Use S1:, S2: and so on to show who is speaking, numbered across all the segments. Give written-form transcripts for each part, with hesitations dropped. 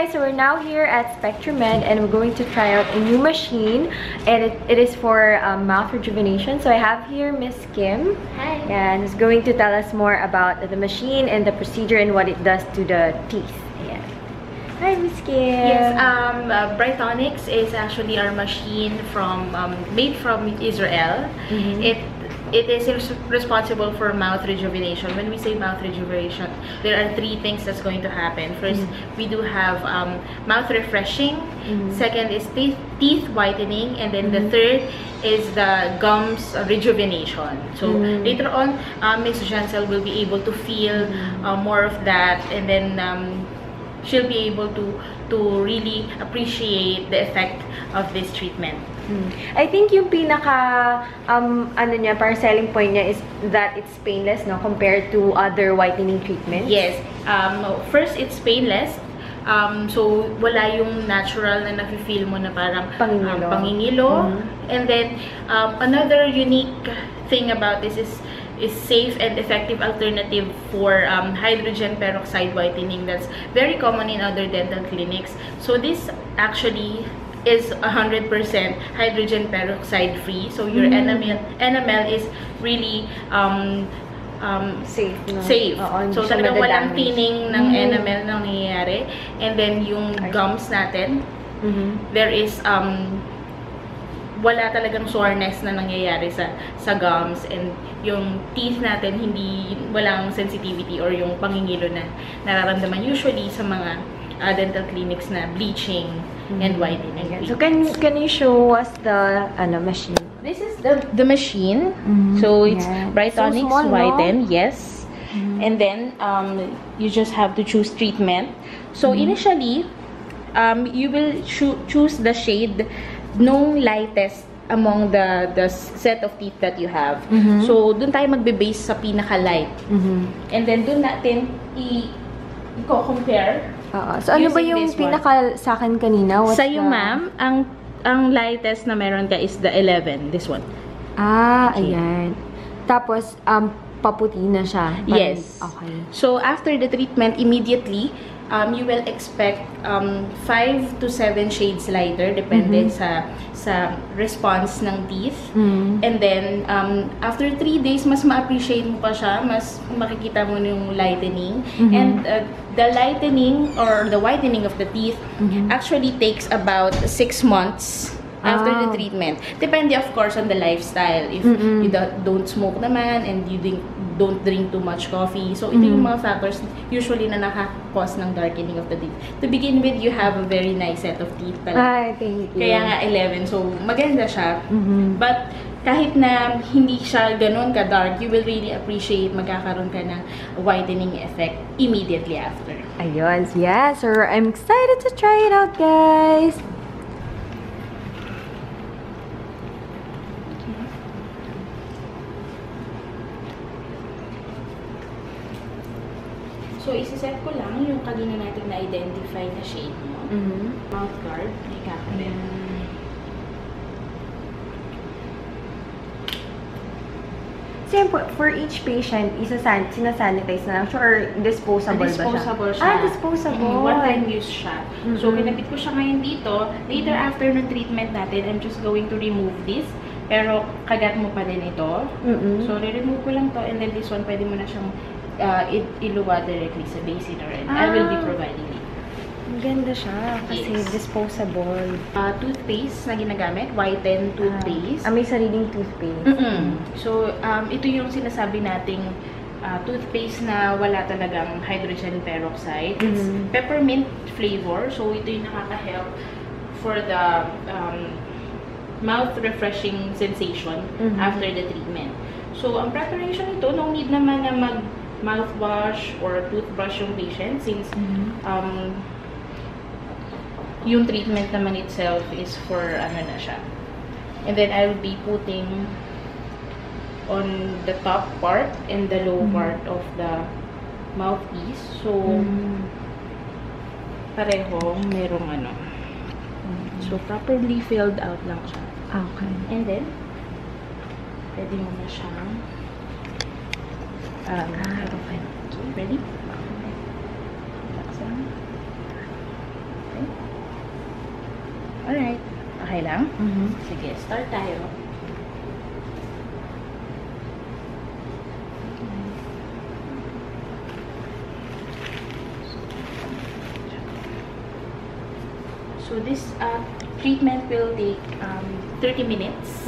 S1: guys, so we're now here at SpectrumMed and we're going to try out a new machine, and it is for mouth rejuvenation. So I have here Miss Kim.
S2: Hi.
S1: And who's going to tell us more about the machine and the procedure and what it does to the teeth. Yeah. Hi, Miss Kim.
S2: Yes, Bright Tonix is actually our machine made from Israel. It is responsible for mouth rejuvenation. When we say mouth rejuvenation, there are 3 things that's going to happen. First, we do have mouth refreshing. Second is teeth whitening. And then the third is the gums rejuvenation. So later on, Ms. Gen-zel will be able to feel more of that. And then she'll be able to really appreciate the effect of this treatment.
S1: I think yung pinaka ano niya, parang selling point niya is that it's painless, no, compared to other whitening treatments.
S2: Yes. First, it's painless. So wala yung natural na nafe-feel mo na parang pangingilo. And then another unique thing about this is safe and effective alternative for hydrogen peroxide whitening that's very common in other dental clinics. So this actually is 100% hydrogen peroxide free. So your enamel is really
S1: safe. No?
S2: Safe. So talagang walang
S1: damage.
S2: thinning ng enamel na nangyayari. And then yung gums natin, there is wala talagang soreness na nangyayari sa gums, and yung teeth natin walang sensitivity or yung pangingilo na nararamdaman usually sa mga dental clinics na bleaching and whitening.
S1: So can you show us the machine?
S2: This is the machine. So it's Bright Tonix Y10, yes. And then you just have to choose treatment. So initially, you will choose the shade nung lightest among the set of teeth that you have. So dun tayo magbe-base sa pinaka-light. And then dun natin i-compare.
S1: So ano ba yung pinaka sa akin kanina?
S2: Sa'yo, ma'am, ang lightest na meron ka is the 11, this one.
S1: Ayan. Tapos paputi na siya.
S2: Yes.
S1: Okay.
S2: So after the treatment, immediately you will expect 5 to 7 shades lighter depende sa response ng teeth. And then after 3 days, mas ma-appreciate mo pa siya, mas makikita mo yung lightening. And the lightening or the whitening of the teeth actually takes about 6 months after the treatment. Depende, of course, on the lifestyle. If you don't smoke naman and you don't drink too much coffee. So, ito yung mga factors usually na nakaka-cause ng darkening of the teeth. To begin with, you have a very nice set of teeth pala.
S1: Thank you.
S2: Kaya nga 11. So, maganda siya. But, kahit na hindi siya ganun ka-dark, you will really appreciate magkakaroon ka ng whitening effect immediately after.
S1: Ayun. Yeah, so I'm excited to try it out, guys.
S2: So, isiset ko lang yung kanina natin na-identify na shade mo. Mouth guard. May kakabit.
S1: So, for each patient, sinasanitize na lang siya or disposable ba siya?
S2: Disposable siya.
S1: Disposable.
S2: One-time use siya. So, kinabit ko siya ngayon dito. Later, after ng treatment natin, I'm just going to remove this. Pero, kagat mo pa din ito. So, re-remove ko lang to. And then, this one, pwede mo na siyang iluwa directly sa basin, and I will be providing it.
S1: Maganda siya kasi disposable.
S2: Toothpaste na ginagamit, Y10 toothpaste.
S1: May sariling toothpaste.
S2: So, ito yung sinasabi nating toothpaste na wala talagang hydrogen peroxide. It's peppermint flavor. So, ito yung nakaka-help for the mouth refreshing sensation after the treatment. So, ang preparation ito, no need naman na mouthwash or toothbrush yung patient since yung treatment naman itself is for na siya. And then I will be putting on the top part and the low part of the mouthpiece. So parehong merong So properly filled out lang siya.
S1: Okay.
S2: And then pwede mo na siyang okay. Ready? natin. Alright. Okay lang? Sige, start tayo. So this treatment will take 30 minutes.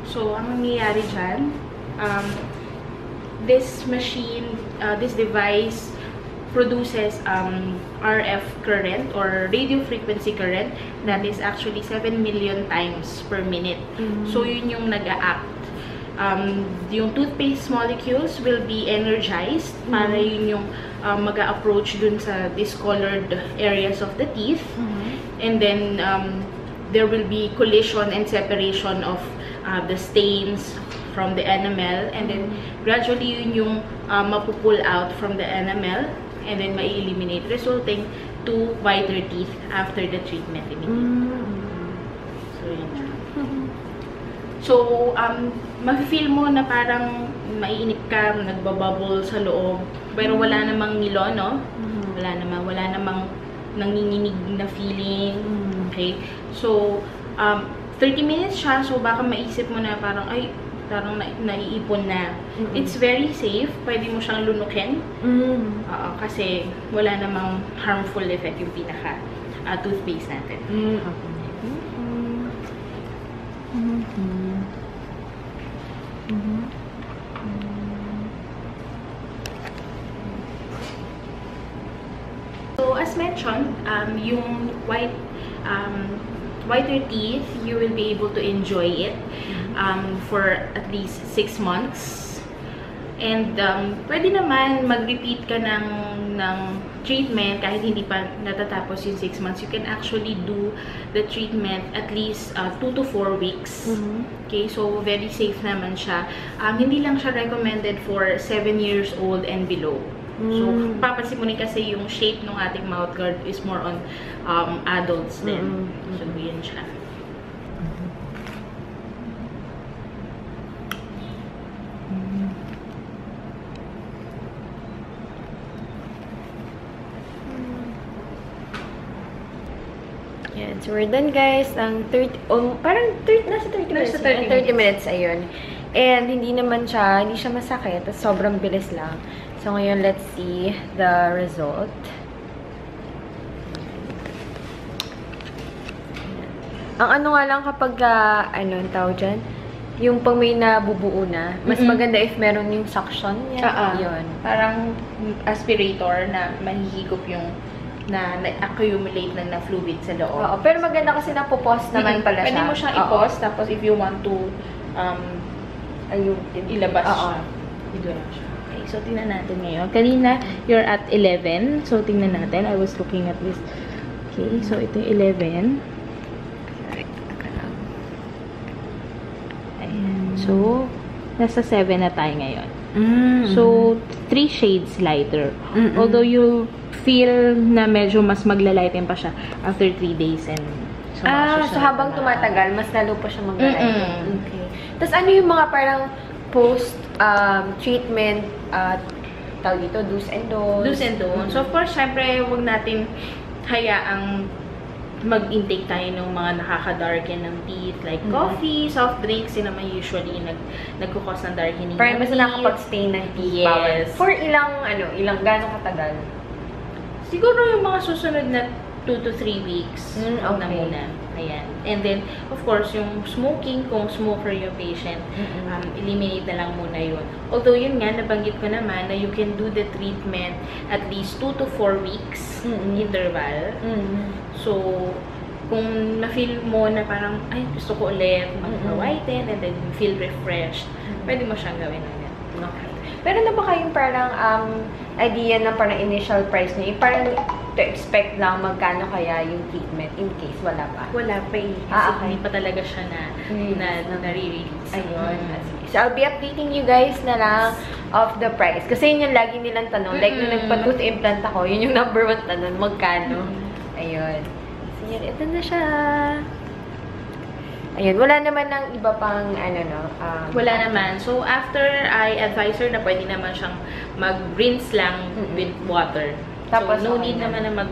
S2: So ang nangyayari dyan, this machine, this device produces RF current or radio frequency current that is actually 7 million times per minute. So yun yung nag-a-act. Yung toothpaste molecules will be energized para yun yung mag-a-approach dun sa discolored areas of the teeth. And then there will be collision and separation of the stains from the enamel, and then gradually yun yung mapupull out from the enamel and then ma-eliminate, resulting to whiter teeth after the treatment immediately. So yun na. So mafe-feel mo na parang maiinip ka, nagbabubble sa loob, pero wala namang ngilo, no? Wala namang nanginginig na feeling. Okay? So 30 minutes siya, so baka maisip mo na parang, ay, parang naiipon na. It's very safe. Pwede mo siyang lunukin. Kasi wala namang harmful effect yung pinaka toothpaste natin. So as mentioned, yung whiter teeth, you will be able to enjoy it for at least 6 months. And pwede naman mag-repeat ka ng treatment kahit hindi pa natatapos yung 6 months. You can actually do the treatment at least 2 to 4 weeks. Okay, so very safe naman siya. Hindi lang siya recommended for 7 years old and below. So, papansin mo rin kasi yung shape ng ating mouth guard is more on adults din. So, yun siya.
S1: Yan. So, we're done, guys. Ang 30, nasa 30 minutes.
S2: Nasa 30
S1: minutes, ayun. And, hindi siya masakit. Sobrang bilis lang. So, ngayon, let's see the result. Ang ano nga lang kapag, ang tawag dyan, yung pag may nabubuo na, mas maganda if meron yung suction. Yun.
S2: Parang aspirator na mahihigop yung na-accumulate na fluid sa loob.
S1: Oo, pero maganda kasi napopause naman pala siya.
S2: Pwede mo siyang i-pause, tapos if you want to ilabas siya. Ito lang siya. So, tingnan natin ngayon. Kanina, you're at 11. So, tingnan natin. I was looking at this. Okay, so ito yung 11. Ayan. So, nasa 7 na tayo ngayon. So, 3 shades lighter. Although you feel na medyo mas maglalighten pa siya after 3 days and
S1: so habang tumatagal, mas lalo pa siya maglalighten. Okay. Tapos ano yung mga parang post-treatment, tawag dito, do's and don'ts?
S2: Do's and don'ts. So, of course, syempre, huwag natin hayaang mag-intake tayo ng mga nakaka-darken ng teeth, like coffee, soft drinks, yun naman usually nagkukos ng darkening.
S1: Parang basta nakapag-stain ng teeth.
S2: Yes.
S1: For ilang gano'ng katagal?
S2: Siguro yung mga susunod na 2 to 3 weeks.
S1: Okay.
S2: Na muna. Ayan. And then, of course, yung smoking, kung smoker yung patient, eliminate na lang muna yun. Although, yun nga, nabanggit ko naman na you can do the treatment at least 2 to 4 weeks interval. So, kung na-feel mo na parang, ay, gusto ko ulit mag-whiten and then feel refreshed, pwede mo siyang gawin ulit.
S1: Okay. Pero na ba kayong parang idea na parang initial price niya? Parang to expect lang magkano kaya yung treatment in case wala pa?
S2: Wala pa eh. Kasi hindi pa talaga siya na-re-release.
S1: Ayun. So, I'll be updating you guys na lang of the price. Kasi yun yung lagi nilang tanong. Like, nung nagpa-tooth implant ako, yun yung number 1 tanong, magkano? Ayun. So, yun, ito na siya. Ayun, wala naman ng iba pang,
S2: wala naman. So, after I advise her na pwede naman siyang mag-rinse lang with water. Tapos, so, no need naman na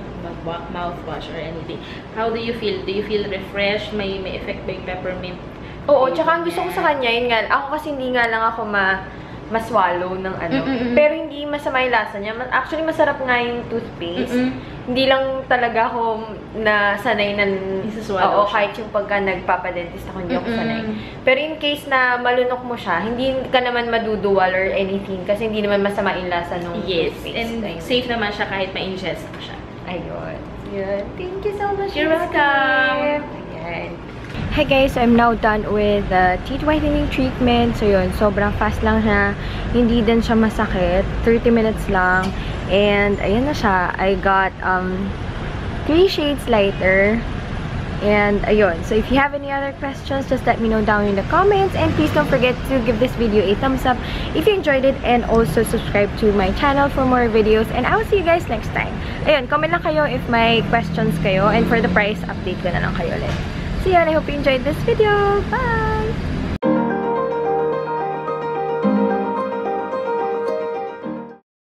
S2: mouthwash or anything. How do you feel? Do you feel refreshed? May effect ba yung peppermint?
S1: Oo, tsaka ang gusto ko sa kanya, yun nga, ako kasi hindi nga lang ako maswallow ng ano. Pero hindi masama yung lasa niya. Actually, masarap nga yung toothpaste. Hindi lang talaga ako nasanay na, oo, kahit yung pagka nagpapadentist ako, hindi ako sanay. Pero in case na malunok mo siya, hindi ka naman maduduwal or anything kasi hindi naman masama yung lasa ng toothpaste.
S2: And safe naman siya kahit ma-ingest mo siya.
S1: Ayun. Yun. Thank you so much.
S2: You're welcome.
S1: Ayan. Hi guys, I'm now done with the teeth whitening treatment. So yun, sobrang fast lang siya. Hindi din siya masakit. 30 minutes lang. And ayan na siya. I got 3 shades lighter. And ayun. So if you have any other questions, just let me know down in the comments. And please don't forget to give this video a thumbs up if you enjoyed it. And also subscribe to my channel for more videos. And I will see you guys next time. Ayun, comment lang kayo if may questions kayo. And for the price, update ko na lang kayo ulit. So yun, I hope you enjoyed this video. Bye!